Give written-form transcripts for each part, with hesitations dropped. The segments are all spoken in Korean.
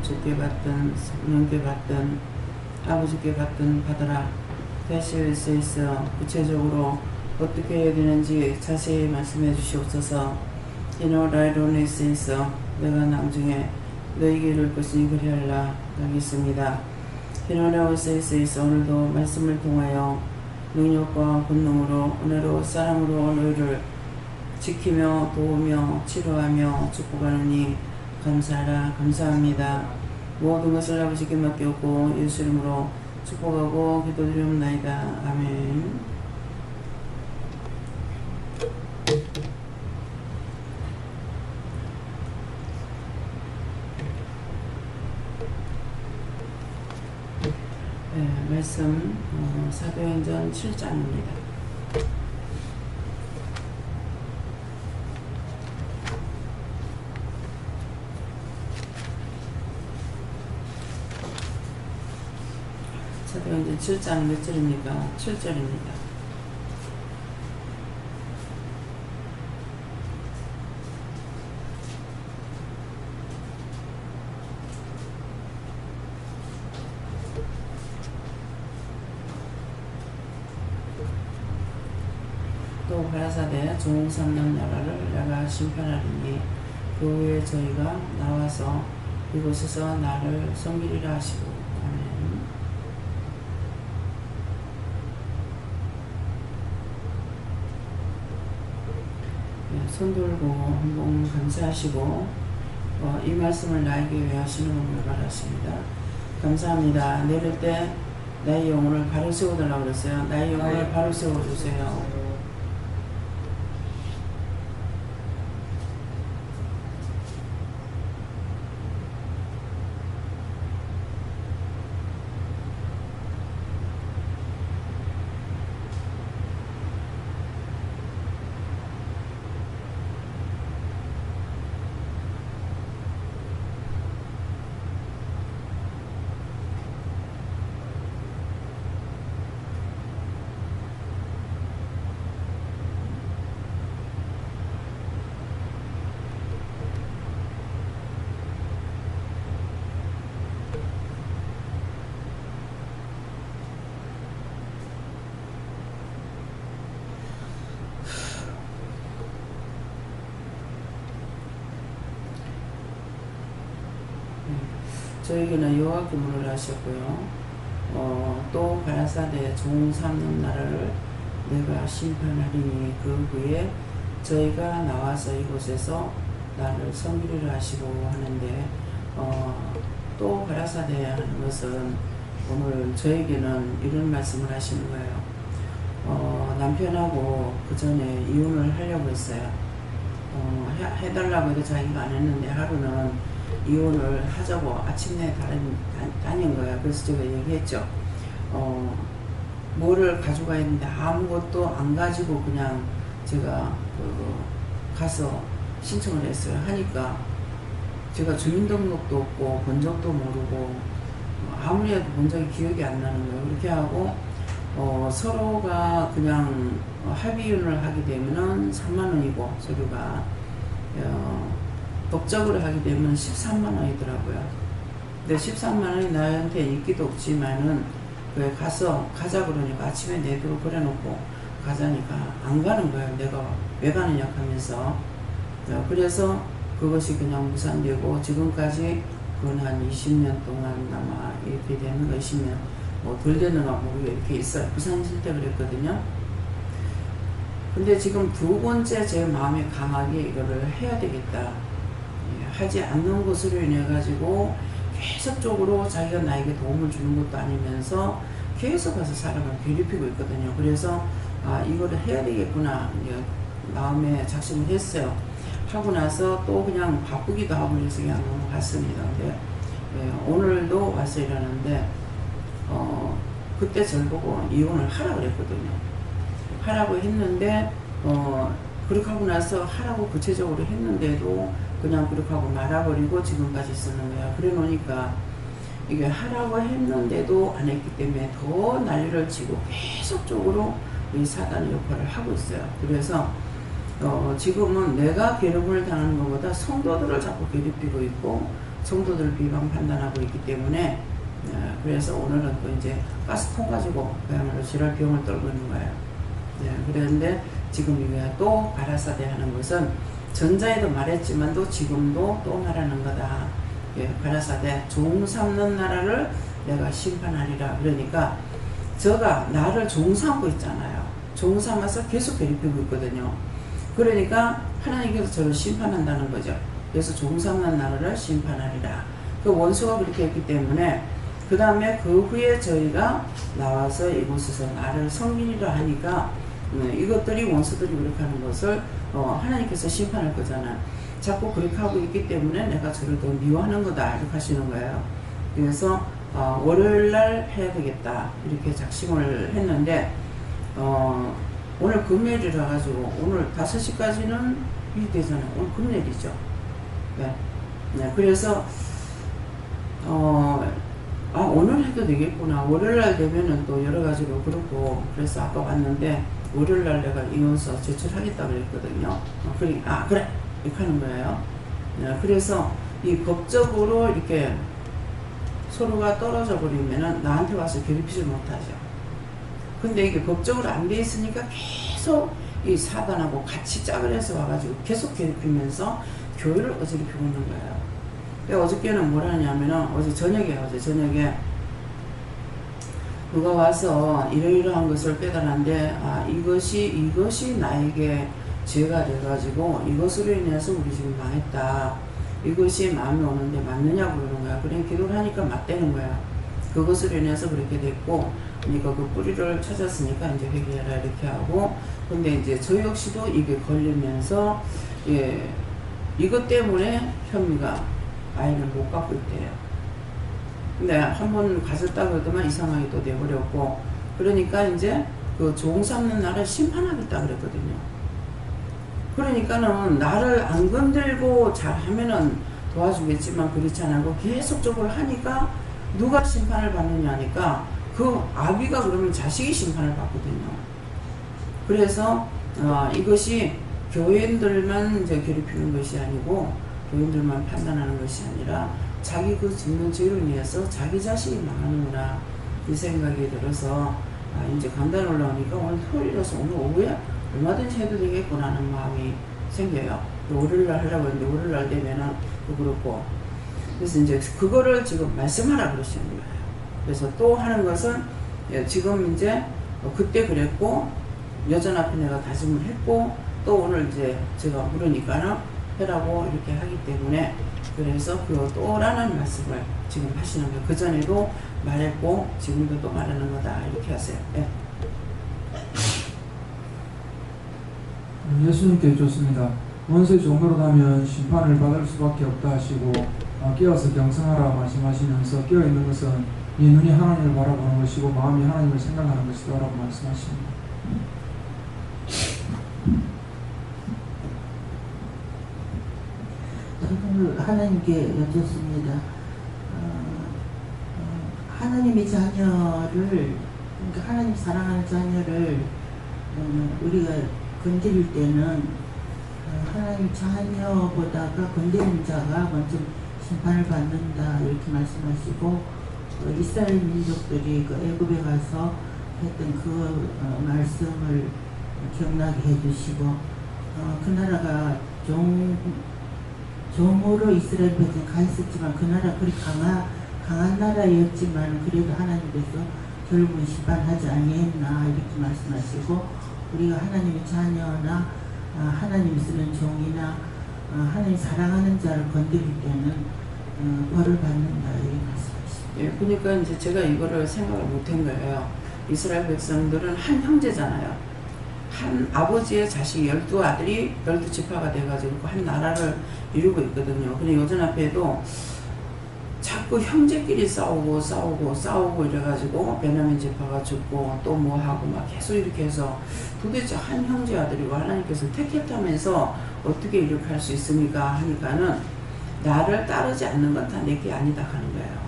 주께 받든 성령께 받든 아버지께 받든 받으라. 다시 수 있어 구체적으로 어떻게 해야 되는지 자세히 말씀해 주시옵소서. 이노라이론에 있어 내가 나중에 너에게 이룰 것이니 그리하라 하겠습니다. 히노라오스에 있어 오늘도 말씀을 통하여 능력과 권능으로 은혜로 사랑으로 너희를 지키며 도우며 치료하며 축복하느니 감사하라. 감사합니다. 모든 것을 아버지께 맡겼고 예수 이름으로 축복하고 기도드리옵나이다. 아멘. 네, 말씀 사도행전 7장입니다. 사도행전 7장 몇 절입니까? 7절입니다. 또 가라사대 종 삼는 나라를 내가 심판하리니 그 후에 저희가 나와서 이곳에서 나를 섬기리라 하시고. 아멘. 네, 손 들고 한번 감사하시고 이 말씀을 나에게 왜 하시는 것을 바랐습니다. 감사합니다. 내릴 때 나의 영혼을 바로 세워달라고 그랬어요. 나의 영혼을 바로 세워주세요. 저에게는 여호와 기물을 하셨고요. 또 가라사대 종 삼는 나라를 내가 심판하리니 그 후에 저희가 나와서 이곳에서 나를 섬기리라 하시고 하는데 또 가라사대 하는 것은 오늘 저에게는 이런 말씀을 하시는 거예요. 남편하고 그 전에 이혼을 하려고 했어요. 해달라고 해도 자기가 안 했는데 하루는 이혼을 하자고 아침에 다닌 거야. 그래서 제가 얘기했죠. 뭐를 가져가야 했는데 아무것도 안 가지고 그냥 제가 가서 신청을 했어요. 하니까 제가 주민등록도 없고 본 적도 모르고 아무리 해도 본 적이 기억이 안 나는 거예요. 그렇게 하고 서로가 그냥 합의혼을 하게 되면은 3만 원이고 서류가 법적으로 하게 되면 13만 원이더라고요. 근데 13만 원이 나한테 인기도 없지만은 가자 그러니까 아침에 내도록 그래놓고 가자니까 안 가는 거예요. 내가 왜 가느냐 하면서. 그래서 그것이 그냥 무산되고 지금까지 그건 한 20년 동안 아마 이렇게 되는 거 20년 뭐 덜 되는가 모르게 이렇게 있어요. 부산 있을 때 그랬거든요. 근데 지금 두 번째 제 마음에 강하게 이거를 해야 되겠다. 하지 않는 것으로 인해 가지고 계속적으로 자기가 나에게 도움을 주는 것도 아니면서 계속 가서 사람을 괴롭히고 있거든요. 그래서 이거를 해야 되겠구나 마음에 작심을 했어요. 하고 나서 또 그냥 바쁘기도 하고 그래서 그냥 넘어갔습니다. 근데 오늘도 와서 일하는데 그때 저를 보고 이혼을 하라고 그랬거든요. 하라고 했는데 그렇게 하고 나서 하라고 구체적으로 했는데도 그냥 그렇게 하고 말아버리고 지금까지 쓰는 거야. 그래 놓으니까 이게 하라고 했는데도 안 했기 때문에 더 난리를 치고 계속적으로 이 사단의 역할을 하고 있어요. 그래서 지금은 내가 괴롭힘을 당하는 것보다 성도들을 자꾸 괴롭히고 있고 성도들 비방 판단하고 있기 때문에 그래서 오늘은 또 이제 가스통 가지고 그야말로 지랄 병을 떨고 있는 거예요. 그런데 지금 이게 또 가라사대 하는 것은 전자에도 말했지만도 지금도 또 말하는 거다. 가라사대 종 삼는 나라를 내가 심판하리라. 그러니까 저가 나를 종 삼고 있잖아요. 종 삼아서 계속 괴롭히고 있거든요. 그러니까 하나님께서 저를 심판한다는 거죠. 그래서 종 삼는 나라를 심판하리라. 그 원수가 그렇게 했기 때문에 그 다음에 그 후에 저희가 나와서 이곳에서 나를 성민이라 하니까 이것들이 원수들이 그렇게 하는 것을 하나님께서 심판할 거잖아요. 자꾸 그렇게 하고 있기 때문에 내가 저를 더 미워하는 거다 이렇게 하시는 거예요. 그래서 월요일날 해야 되겠다 이렇게 작심을 했는데 오늘 금요일이라 가지고 오늘 5시까지는 이 되잖아요. 오늘 금요일이죠. 그래서 오늘 해도 되겠구나. 월요일날 되면은 또 여러 가지로 그렇고 그래서 아까 왔는데 월요일날 내가 이혼서 제출하겠다 그랬거든요. 그래 이렇게 하는 거예요. 그래서 이 법적으로 이렇게 서로가 떨어져 버리면은 나한테 와서 괴롭히지 못하죠. 근데 이게 법적으로 안 돼 있으니까 계속 이 사단하고 같이 짝을 해서 와가지고 계속 괴롭히면서 교회를 어지럽히고 있는 거예요. 어저께는 뭘 하냐면은 어제 저녁에 누가 와서 이러이러한 것을 깨달았는데 이것이 나에게 죄가 돼가지고 이것으로 인해서 우리 지금 망했다. 이것이 마음이 오는데 맞느냐고 그러는 거야. 그래 기도를 하니까 맞대는 거야. 그것으로 인해서 그렇게 됐고 그러니까 그 뿌리를 찾았으니까 이제 회개해라 이렇게 하고 근데 이제 저 역시도 이게 걸리면서 이것 때문에 현미가 아이를 못 갖고 있대요. 근데 한 번 가졌다 그러더만 이상하게 또 돼버렸고 그러니까 이제 그 종 삼는 나를 심판하겠다 그랬거든요. 그러니까는 나를 안 건들고 잘하면은 도와주겠지만 그렇지 않고 계속적으로 하니까 누가 심판을 받느냐 하니까 그 아비가 그러면 자식이 심판을 받거든요. 그래서 이것이 교인들만 이제 괴롭히는 것이 아니고 교인들만 판단하는 것이 아니라 자기 그 짓는 죄로 인해서 자기 자식이 망하는구나 이 생각이 들어서 이제 강단 올라오니까 오늘 토요일이라서 오늘 오후에 얼마든지 해도 되겠구나 하는 마음이 생겨요. 월요일날 하려고 했는데 월요일날 되면은 또 그렇고 그래서 이제 그거를 지금 말씀하라 그러시는 거예요. 그래서 또 하는 것은 지금 이제 그때 그랬고 여전 앞에 내가 다짐을 했고 또 오늘 이제 제가 물으니까는 해라고 이렇게 하기 때문에 그래서 그 또라는 말씀을 지금 하시는 거예요. 그전에도 말했고 지금도 또 말하는 거다 이렇게 하세요. 예수님께 좋습니다. 원수의 종으로 하면 심판을 받을 수밖에 없다 하시고 깨어서 경성하라 말씀하시면서 깨어있는 것은 이 눈이 하나님을 바라보는 것이고 마음이 하나님을 생각하는 것이다 라고 말씀하십니다. 저는 하나님께 여쭙습니다. 하나님의 자녀를 그러니까 하나님 사랑하는 자녀를 우리가 건드릴 때는 하나님 자녀보다가 건드리는 자가 먼저 심판을 받는다 이렇게 말씀하시고 이스라엘 민족들이 그 애굽에 가서 했던 그 말씀을 기억나게 해주시고 그 나라가 종으로 이스라엘 백성이 가 있었지만 그 나라 그리 강한 나라였지만 그래도 하나님께서 결국은 심판하지 아니했나 이렇게 말씀하시고 우리가 하나님의 자녀나 하나님이 쓰는 종이나 하나님 사랑하는 자를 건드릴 때는 벌을 받는다 이렇게 말씀하십니다. 그러니까 이제 제가 이거를 생각을 못한 거예요. 이스라엘 백성들은 한 형제잖아요. 한 아버지의 자식 12아들이 12지파가 돼가지고 한 나라를 이루고 있거든요. 근데 요전 앞에도 자꾸 형제끼리 싸우고 이래가지고 베냐민 지파가 죽고 또 뭐 하고 막 계속 이렇게 해서 도대체 한 형제 아들이고 하나님께서 택했다면서 어떻게 이렇게 할 수 있습니까 하니까는 나를 따르지 않는 건 다 내게 아니다 하는 거예요.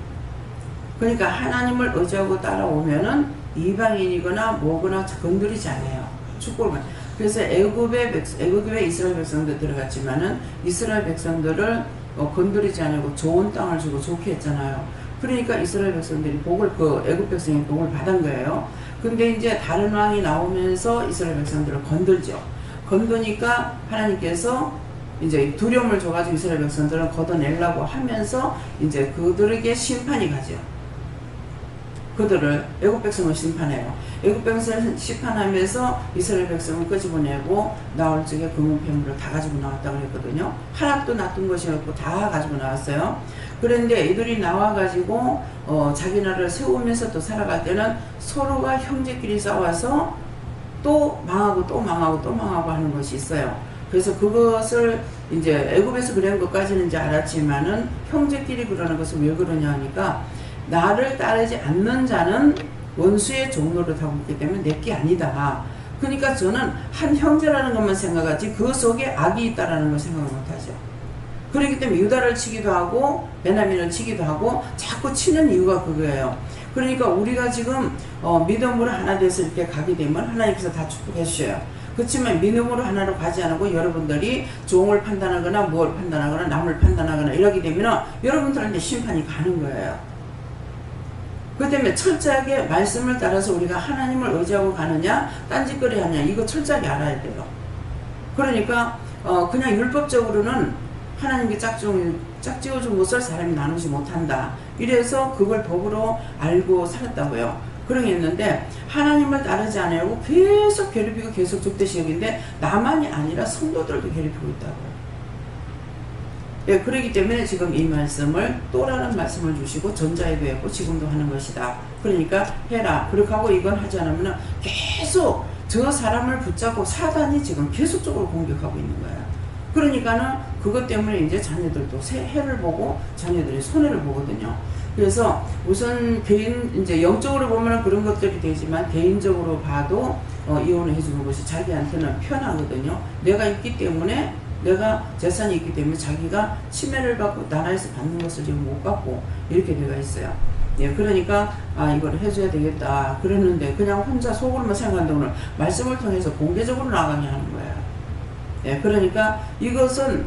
그러니까 하나님을 의지하고 따라오면은 이방인이거나 뭐거나 건드리지 않아요. 축복을 그래서 애굽에 이스라엘 백성들 들어갔지만은 이스라엘 백성들을 건드리지 않고 좋은 땅을 주고 좋게 했잖아요. 그러니까 이스라엘 백성들이 애굽 백성이 복을 받은 거예요. 근데 이제 다른 왕이 나오면서 이스라엘 백성들을 건들죠. 건드니까 하나님께서 이제 두려움을 줘가지고 이스라엘 백성들은 걷어내려고 하면서 이제 그들에게 심판이 가죠. 그들을 애굽 백성을 심판해요. 애굽 백성을 심판하면서 이스라엘 백성을 끄집어내고 나올 적에 금은폐물을 다 가지고 나왔다고 그랬거든요. 하나도 놔둔 것이 없고 다 가지고 나왔어요. 그런데 이들이 나와가지고 자기 나라를 세우면서 또 살아갈 때는 서로가 형제끼리 싸워서 또 망하고 또 망하고 또 망하고 하는 것이 있어요. 그래서 그것을 이제 애굽에서 그런 것까지는 이제 알았지만은 형제끼리 그러는 것은 왜 그러냐 하니까 나를 따르지 않는 자는 원수의 종로를 타고 있기 때문에 내게 아니다. 그러니까 저는 한 형제라는 것만 생각하지 그 속에 악이 있다라는 걸 생각을 못하죠. 그렇기 때문에 유다를 치기도 하고 베냐민을 치기도 하고 자꾸 치는 이유가 그거예요. 그러니까 우리가 지금 믿음으로 하나 돼서 이렇게 가게 되면 하나님께서 다 축복해 주셔요. 그렇지만 믿음으로 하나로 가지 않고 여러분들이 종을 판단하거나 무엇을 판단하거나 남을 판단하거나 이러게 되면 여러분들한테 심판이 가는 거예요. 그 때문에 철저하게 말씀을 따라서 우리가 하나님을 의지하고 가느냐 딴짓거리 하느냐 이거 철저하게 알아야 돼요. 그러니까 그냥 율법적으로는 하나님께 짝지어준 못살 사람이 나누지 못한다. 이래서 그걸 법으로 알고 살았다고요. 그러겠는데 하나님을 따르지 않으려고 계속 괴롭히고 계속 족대시 여기는데 나만이 아니라 성도들도 괴롭히고 있다고요. 예, 그렇기 때문에 지금 이 말씀을 또라는 말씀을 주시고 전자에도 했고 지금도 하는 것이다. 그러니까 해라. 그렇게 하고 이건 하지 않으면 계속 저 사람을 붙잡고 사단이 지금 계속적으로 공격하고 있는 거야. 그러니까는 그것 때문에 이제 자녀들도 해를 보고 자녀들이 손해를 보거든요. 그래서 우선 이제 영적으로 보면 그런 것들이 되지만 개인적으로 봐도 이혼을 해주는 것이 자기한테는 편하거든요. 내가 있기 때문에 내가 재산이 있기 때문에 자기가 침해를 받고 나라에서 받는 것을 지금 못 받고 이렇게 되어 있어요. 예, 그러니까 이걸 해줘야 되겠다 그랬는데 그냥 혼자 속으로만 생각한다고는 말씀을 통해서 공개적으로 나가게 하는 거예요. 예, 그러니까 이것은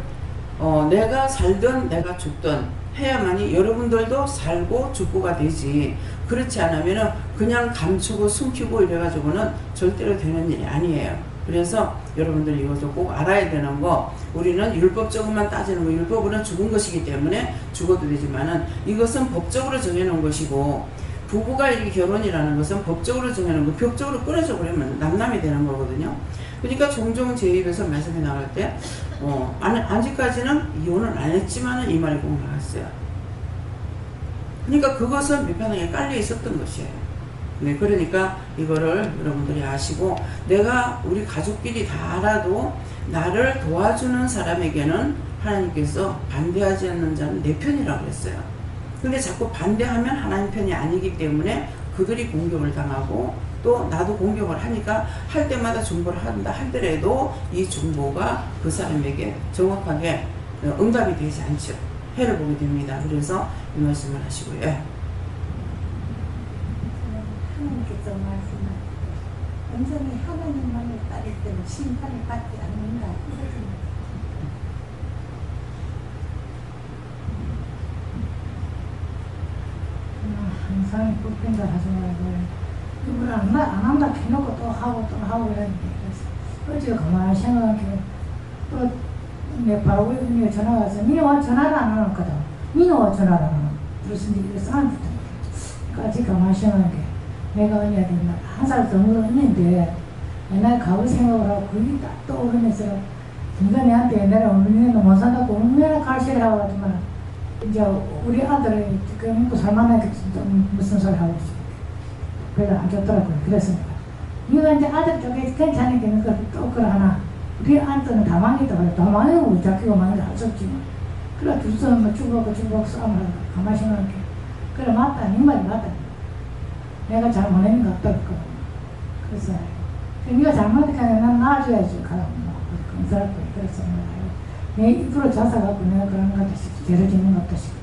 내가 살든 내가 죽든 해야만이 여러분들도 살고 죽고가 되지. 그렇지 않으면 그냥 감추고 숨기고 이래가지고는 절대로 되는 일이 아니에요. 그래서 여러분들 이것도 꼭 알아야 되는 거, 우리는 율법적으로만 따지는 거, 율법으로는 죽은 것이기 때문에 죽어도 되지만은 이것은 법적으로 정해놓은 것이고, 부부가 이렇게 결혼이라는 것은 법적으로 정해놓은 거, 벽적으로 끊어져 버리면 남남이 되는 거거든요. 그러니까 종종 제 입에서 말씀이 나갈 때 아직까지는 이혼을 안 했지만은 이 말이 꼭 나왔어요. 그러니까 그것은 밑바닥에 깔려 있었던 것이에요. 네, 그러니까 이거를 여러분들이 아시고, 내가 우리 가족끼리 다 알아도 나를 도와주는 사람에게는 하나님께서 반대하지 않는 자는 내 편이라고 했어요. 근데 자꾸 반대하면 하나님 편이 아니기 때문에 그들이 공격을 당하고 또 나도 공격을 하니까 할 때마다 중보를 한다 하더라도 이 중보가 그 사람에게 정확하게 응답이 되지 않죠. 해를 보게 됩니다. 그래서 이 말씀을 하시고요. 하나님께서 말씀하실 때 온전히 하나님만을 따를 때는 심판을 받지 않는다. 항상 불평을 하지 말고 이걸 안 한다 해놓고 또 하고 이러는데, 그래서 어제 가만히 생각하게 또 내 바로 위에 전화 와서 니는 와 전화를 안 하거든. 니는 와 전화를 안 하는 무슨 일이 싸움 붙어. 까지 가만히 생각하게 내가 언니한테 한 살 더 먹었는데 옛날 가을 생각을 하고 그게 딱 떠오르면서 네가 내한테 옛날에 언니는 못 산다고 얼마나 갈색이라고 하지만 이제 우리 아들이 지금 먹고 살만하게 무슨 소리 하고 있어. 별로 안 좋더라고요. 그래서 네가 이제 아들 쪽에 괜찮은 게 또 그걸 하나 우리 아들은 다 망했다 그래. 다 망하고 우리 자기가 망해도 할 수 없지만 그래 두 사람 주고받고 싸움을 하고 가만히 생각해. 그래 맞다. 네 말이 맞다. 내가 잘못했는 것 같다. 그래서 네가 잘못했으니까 난 놔줘야지. 감사할 거야. 그래서 내 입으로 자사갖고 내가 그런 것 같아. 죄를 짓는 것 같다 싶다.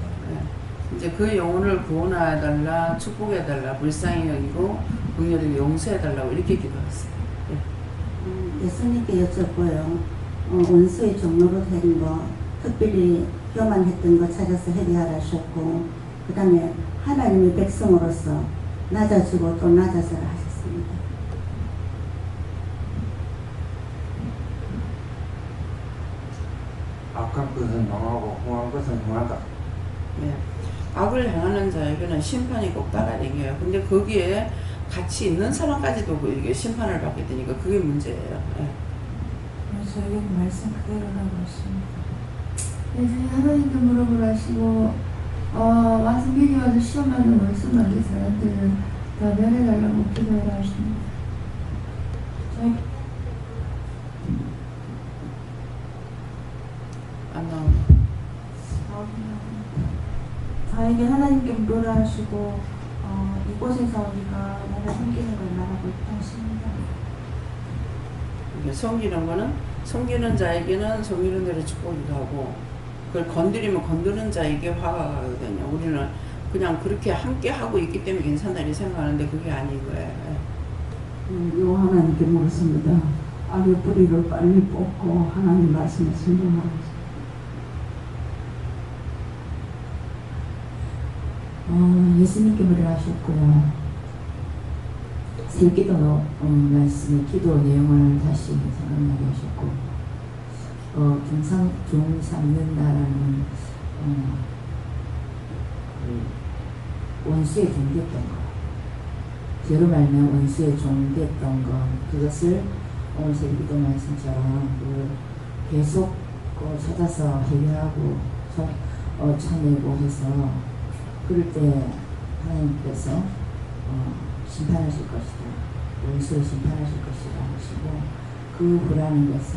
이제 그 영혼을 구원해달라, 축복해달라, 불쌍히 여기고 긍휼히 용서해달라고 이렇게 기도했어요. 네. 예수님께 여쭙고요. 원수의 종로로 된 거, 특별히 교만했던 거 찾아서 회개하라 하셨고, 그 다음에 하나님의 백성으로서 낮아지고 또 낮아서라 하셨습니다. 악한 것은 망하고 흥한 것은 흥하다. 네. 악을 행하는 자에게는 심판이 꼭 따라다녀요. 근데 거기에 같이 있는 사람까지도 이게 심판을 받게 되니까 그게 문제예요. 네. 그래서 여기 말씀 그대로 하고 있습니다. 네, 하나님께 물어보라 하시고 와서 미리 와서 시험하는 원수 만든 사람들은 다 면해달라고 기도해라 하십니다. 안 나옵니다. 저에게 하나님께 물어라 하시고 이곳에서 우리가 나를 섬기는 걸 말하고 있다 하십니다. 이게 섬기는 거는 섬기는 자에게는 섬기는 대로 축복이기도 하고 그걸 건드리면 건드는 자에게 화가 가거든요. 우리는 그냥 그렇게 함께 하고 있기 때문에 괜찮다 이렇게 생각하는데 그게 아닌 거예요. 요 하나님께 물었습니다. 악의 뿌리를 빨리 뽑고 하나님 말씀에 순종하라. 예수님께 물을 하셨고요. 새기도 말씀의 기도 내용을 다시 생각나게 하셨고, 종 삼는다라는 원수의 종 됐던 거, 죄로 말면 원수의 종 됐던 거, 그것을 오늘 새기도 말씀처럼 계속 찾아서 해결하고 찾내고 해서 그럴 때 하나님께서 심판하실 것이다. 원수를 심판하실 것이라 하시고 그 후라는 것은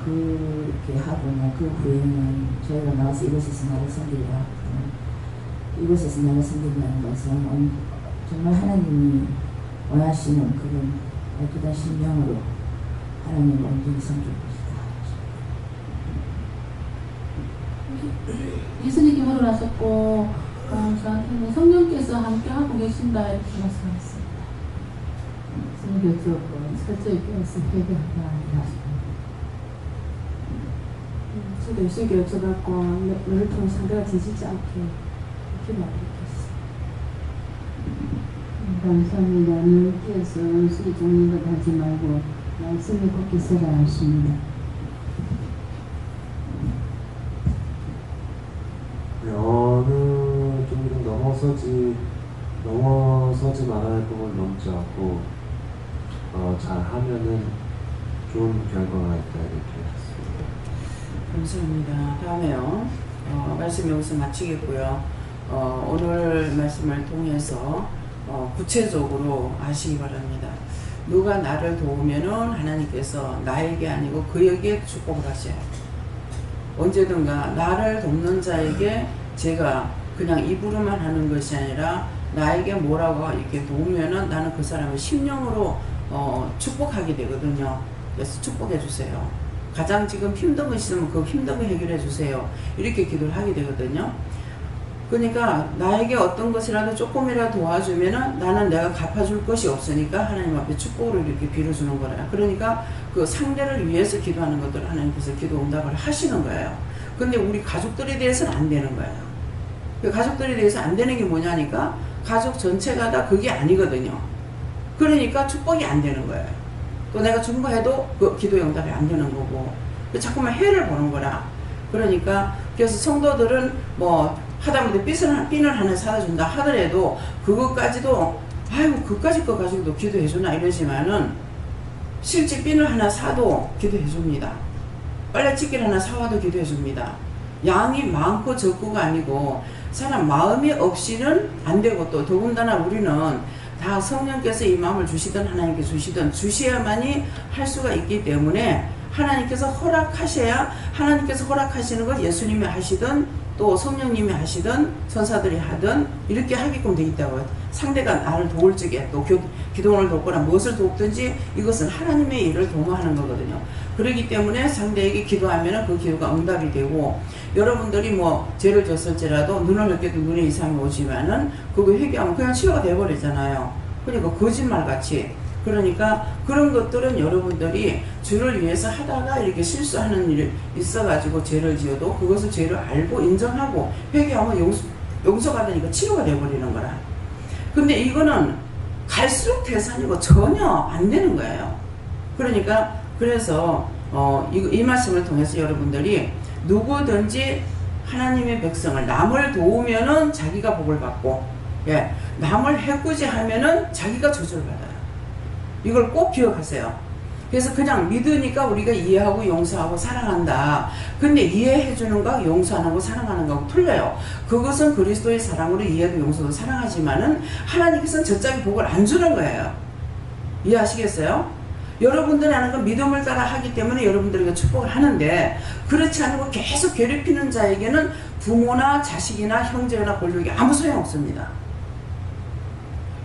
그렇게 하거나 그 후에는 저희가 나와서 이곳에서 나를 섬기라. 이곳에서 나를 섬긴다는 것은 정말 하나님이 원하시는 그런 깨끗한 심령으로 하나님을 온전히 섬길 것이다. 예수님께 물어나셨고 저한테는 성령께서 함께 하고 계신다 이렇게 말씀하셨습니다. 성경 듣고 철저히 깨어서 회개하라 하시고 저도 예수님께 여쭤갖고 너를 통해 상대가 지지지 않게 기도하도록 했어요. 감사합니다. 누님께서 원수를 죽는 것 하지 말고 말씀에 굳게 서라 하십니다. 어느 정도 넘어서지 말아야 할 부분 넘지 않고 잘 하면은 좋은 결과가 있다 이렇게 했습니다. 감사합니다. 다음에요. 말씀 여기서 마치겠고요. 오늘 말씀을 통해서 구체적으로 아시기 바랍니다. 누가 나를 도우면은 하나님께서 나에게 아니고 그에게 축복을 하셔요. 언제든가 나를 돕는 자에게 제가 그냥 입으로만 하는 것이 아니라 나에게 뭐라고 이렇게 도우면은 나는 그 사람을 심령으로 축복하게 되거든요. 그래서 축복해 주세요. 가장 지금 힘든 거 있으면 그 힘든 거 해결해 주세요. 이렇게 기도를 하게 되거든요. 그러니까 나에게 어떤 것이라도 조금이라도 도와주면은 나는 내가 갚아줄 것이 없으니까 하나님 앞에 축복을 이렇게 빌어주는 거예요. 그러니까 그 상대를 위해서 기도하는 것들을 하나님께서 기도 응답을 하시는 거예요. 근데 우리 가족들에 대해서는 안 되는 거예요. 그 가족들에 대해서 안 되는 게 뭐냐니까 가족 전체가 다 그게 아니거든요. 그러니까 축복이 안 되는 거예요. 또 내가 중보해도 그 기도 응답이 안 되는 거고 자꾸만 해를 보는 거라. 그러니까 그래서 성도들은 뭐 하다못해 핀을 하나 사다 준다 하더라도 그것까지도 아이고 그까짓 거 가지고도 기도해 주나 이러지만은 실제 핀을 하나 사도 기도해 줍니다. 빨래집기를 하나 사와도 기도해 줍니다. 양이 많고 적고가 아니고 사람 마음이 없이는 안 되고 또 더군다나 우리는 다 성령께서 이 마음을 주시든 하나님께 주시든 주셔야만이 할 수가 있기 때문에 하나님께서 허락하셔야 하나님께서 허락하시는 걸 예수님이 하시든 또 성령님이 하시든 천사들이 하든 이렇게 하게끔 돼 있다고. 상대가 나를 도울 적에 또 기도원을 돕거나 무엇을 돕든지 이것은 하나님의 일을 도모하는 거거든요. 그렇기 때문에 상대에게 기도하면 그 기도가 응답이 되고 여러분들이 뭐 죄를 졌을지라도 눈을 넓게도 눈에 이상이 오지만은 그거 회개하면 그냥 치유가 돼버리잖아요. 그러니까 거짓말같이 그러니까 그런 것들은 여러분들이 주를 위해서 하다가 이렇게 실수하는 일이 있어가지고 죄를 지어도 그것을 죄를 알고 인정하고 회개하면 용서받으니까 치료가 되어버리는 거라. 근데 이거는 갈수록 태산이고 전혀 안 되는 거예요. 그러니까 그래서 이 말씀을 통해서 여러분들이 누구든지 하나님의 백성을 남을 도우면은 자기가 복을 받고, 예, 남을 해코지하면은 자기가 저주를 받아요. 이걸 꼭 기억하세요. 그래서 그냥 믿으니까 우리가 이해하고 용서하고 사랑한다. 근데 이해해주는 거 용서하는 거 사랑하는 거하고 틀려요. 그것은 그리스도의 사랑으로 이해도 용서도 사랑하지만은 하나님께서는 저짝이 복을 안 주는 거예요. 이해하시겠어요? 여러분들이 하는 건 믿음을 따라 하기 때문에 여러분들에게 축복을 하는데, 그렇지 않고 계속 괴롭히는 자에게는 부모나 자식이나 형제나 권력이 아무 소용 없습니다.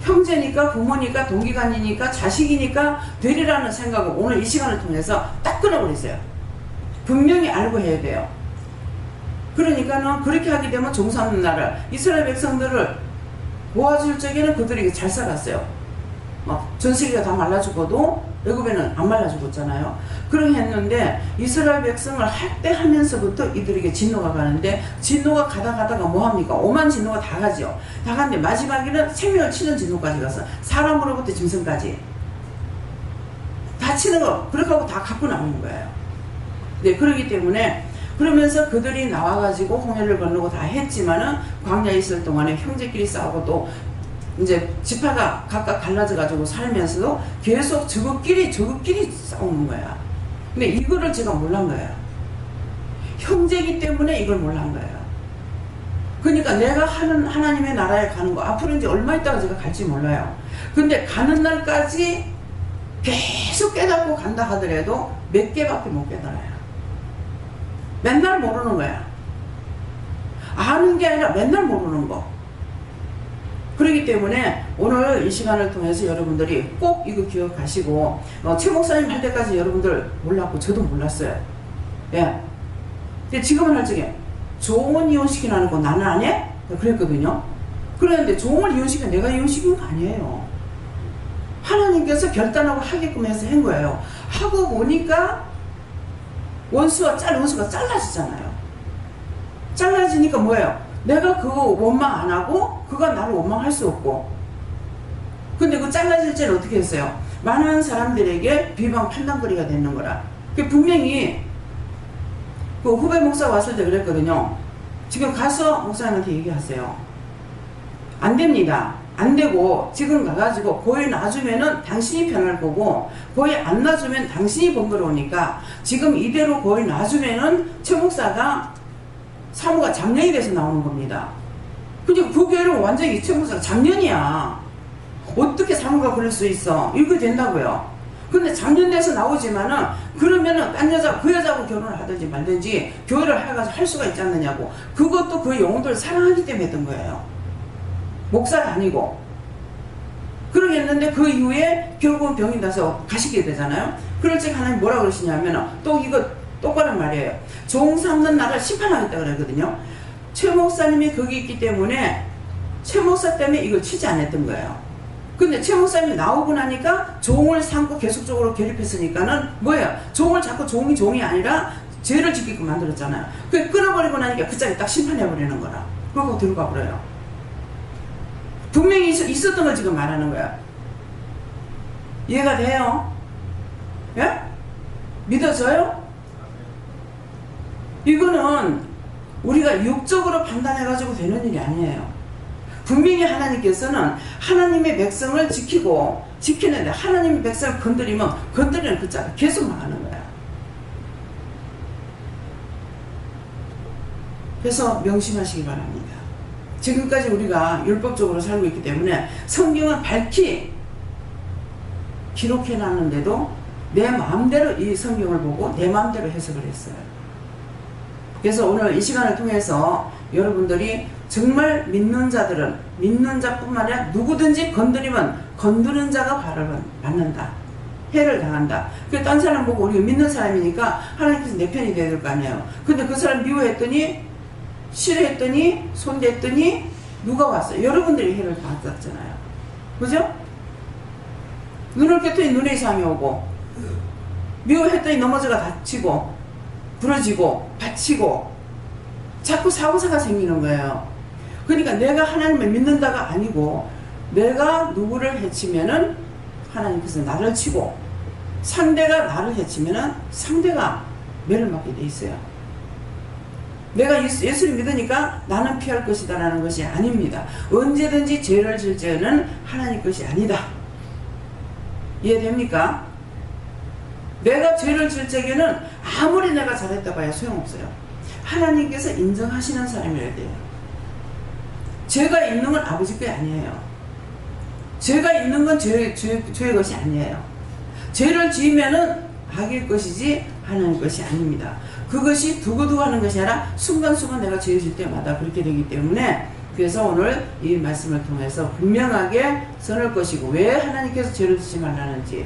형제니까 부모니까 동기간이니까 자식이니까 되리라는 생각을 오늘 이 시간을 통해서 딱 끊어버리세요. 분명히 알고 해야 돼요. 그러니까는 그렇게 하게 되면 종삼는 나라 이스라엘 백성들을 모아줄 적에는 그들이 잘 살았어요. 전세기가 다 말라 죽어도 애굽에는 안 말라 죽었잖아요. 그렇게 했는데 이스라엘 백성을 할 때 하면서부터 이들에게 진노가 가는데, 진노가 가다가 뭐합니까? 오만 진노가 다 가죠. 다 갔는데 마지막에는 생명을 치는 진노까지 가서 사람으로부터 짐승까지 다 치는 거, 그렇게 하고 다 갖고 나오는 거예요. 네, 그렇기 때문에 그러면서 그들이 나와가지고 홍해를 건너고 다 했지만은 광야에 있을 동안에 형제끼리 싸우고 또 이제 지파가 각각 갈라져가지고 살면서도 계속 저것끼리 싸우는 거야. 근데 이거를 제가 몰란 거예요. 형제이기 때문에 이걸 몰란 거예요. 그러니까 내가 하는 하나님의 나라에 가는 거 앞으로 이제 얼마 있다가 제가 갈지 몰라요. 근데 가는 날까지 계속 깨닫고 간다 하더라도 몇 개밖에 못 깨달아요. 맨날 모르는 거야. 아는 게 아니라 맨날 모르는 거. 그렇기 때문에 오늘 이 시간을 통해서 여러분들이 꼭 이거 기억하시고, 최 목사님 할 때까지 여러분들 몰랐고 저도 몰랐어요. 예. 근데 지금은 할 적에 종을 이혼시키라는 거 나는 안 해? 그랬거든요. 그랬는데 종을 이혼시켜 내가 이혼시킨 거 아니에요. 하나님께서 결단하고 하게끔 해서 한 거예요. 하고 보니까 원수가 잘라지잖아요. 잘라지니까 뭐예요? 내가 그거 원망 안 하고 그가 나를 원망할 수 없고. 근데 그 잘라질 때는 어떻게 했어요? 많은 사람들에게 비방 판단거리가 되는 거라. 분명히 그 후배 목사 왔을 때 그랬거든요. 지금 가서 목사님한테 얘기하세요. 안 됩니다. 안 되고 지금 가가지고 고이 놔주면은 당신이 편할 거고, 고이 안 놔주면 당신이 번거로우니까 지금 이대로 고이 놔주면은 최 목사가 사모가 장년이 돼서 나오는 겁니다. 근데 그 교회는 완전히 최 목사가 장년이야. 어떻게 사모가 그럴 수 있어? 이거 된다고요. 근데 장년 돼서 나오지만은 그러면은 딴 여자, 그 여자하고 결혼을 하든지 말든지 교회를 해가지고 할 수가 있지 않느냐고. 그것도 그 영혼들을 사랑하기 때문에 했던 거예요. 목사가 아니고. 그러게 했는데 그 이후에 결국은 병이 나서 가시게 되잖아요. 그럴 때 하나님 뭐라 그러시냐면 또 이거 똑바른 말이에요. 종 삼는 나라를 심판하겠다 그러거든요. 최 목사님이 거기 있기 때문에 최 목사 때문에 이걸 치지 않았던 거예요. 근데 최 목사님이 나오고 나니까 종을 삼고 계속적으로 괴롭혔으니까는 뭐예요? 종을 자꾸 종이 아니라 죄를 짓게끔 만들었잖아요. 그게 끊어버리고 나니까 그 자리에 딱 심판해버리는 거라. 그러고 들어가 버려요. 분명히 있었던 걸 지금 말하는 거야. 이해가 돼요? 예? 믿어져요? 이거는 우리가 육적으로 판단해가지고 되는 일이 아니에요. 분명히 하나님께서는 하나님의 백성을 지키는데 하나님의 백성을 건드리면 건드리는 그 자가 계속 망하는 거야. 그래서 명심하시기 바랍니다. 지금까지 우리가 율법적으로 살고 있기 때문에 성경은 밝히 기록해놨는데도 내 마음대로 이 성경을 보고 내 마음대로 해석을 했어요. 그래서 오늘 이 시간을 통해서 여러분들이 정말 믿는 자들은 믿는 자뿐만 아니라 누구든지 건드리면 건드는 자가 벌을 받는다. 해를 당한다. 그래서 딴 사람 보고 우리가 믿는 사람이니까 하나님께서 내 편이 돼야 될 거 아니에요. 근데 그 사람 미워했더니 싫어했더니 손댔더니 누가 왔어요? 여러분들이 해를 받았잖아요. 그죠? 눈을 깼더니 눈에 이상이 오고, 미워했더니 넘어져가 다치고, 부러지고, 다치고, 자꾸 사고사가 생기는 거예요. 그러니까 내가 하나님을 믿는다가 아니고, 내가 누구를 해치면은 하나님께서 나를 치고, 상대가 나를 해치면은 상대가 매를 맞게 돼 있어요. 내가 예수를 믿으니까 나는 피할 것이다 라는 것이 아닙니다. 언제든지 죄를 질 죄는 하나님 것이 아니다. 이해됩니까? 내가 죄를 질 적에는 아무리 내가 잘했다 봐야 소용없어요. 하나님께서 인정하시는 사람이어야 돼요. 죄가 있는 건 아버지 게 아니에요. 죄가 있는 건 죄의 것이 아니에요. 죄를 지으면은 악의 것이지 하나님 것이 아닙니다. 그것이 두고두고 하는 것이 아니라 순간순간 내가 죄를 질 때마다 그렇게 되기 때문에, 그래서 오늘 이 말씀을 통해서 분명하게 선을 것이고, 왜 하나님께서 죄를 짓지 말라는지,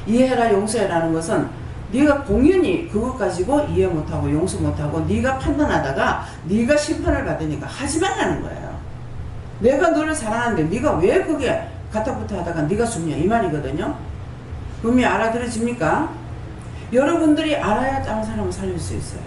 이해해라 용서해라는 것은 네가 공연히 그것 가지고 이해 못하고 용서 못하고 네가 판단하다가 네가 심판을 받으니까 하지 말라는 거예요. 내가 너를 사랑하는데 네가 왜 그게 가타부타 하다가 네가 죽냐 이 말이거든요. 분명히 알아들어집니까? 여러분들이 알아야 다른 사람을 살릴 수 있어요.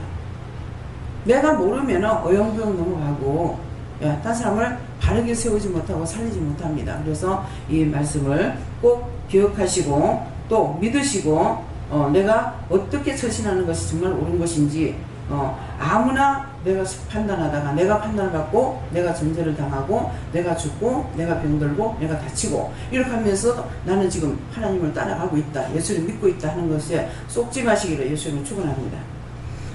내가 모르면 어영부영 넘어가고 다른 사람을 바르게 세우지 못하고 살리지 못합니다. 그래서 이 말씀을 꼭 기억하시고 또 믿으시고, 내가 어떻게 처신하는 것이 정말 옳은 것인지, 아무나 내가 판단하다가 내가 판단을 받고 내가 전제를 당하고 내가 죽고 내가 병들고 내가 다치고 이렇게 하면서 나는 지금 하나님을 따라가고 있다, 예수를 믿고 있다 하는 것에 쏙지 마시기를 예수님을 축원합니다.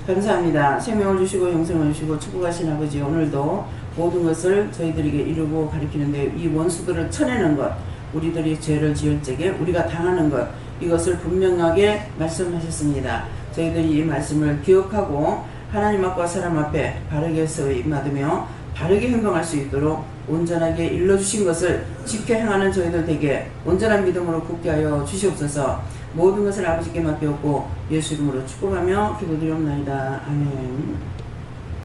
감사합니다. 생명을 주시고 영생을 주시고 축복하신 아버지, 오늘도 모든 것을 저희들에게 이루고 가르치는데 이 원수들을 쳐내는 것, 우리들이 죄를 지을 적에 우리가 당하는 것, 이것을 분명하게 말씀하셨습니다. 저희들이 이 말씀을 기억하고 하나님 앞과 사람 앞에 바르게 서 임하며 바르게 행동할 수 있도록 온전하게 일러주신 것을 지켜 행하는 저희들 되게 온전한 믿음으로 굳게 하여 주시옵소서. 모든 것을 아버지께 맡겼고 예수 이름으로 축복하며 기도드리옵나이다. 아멘.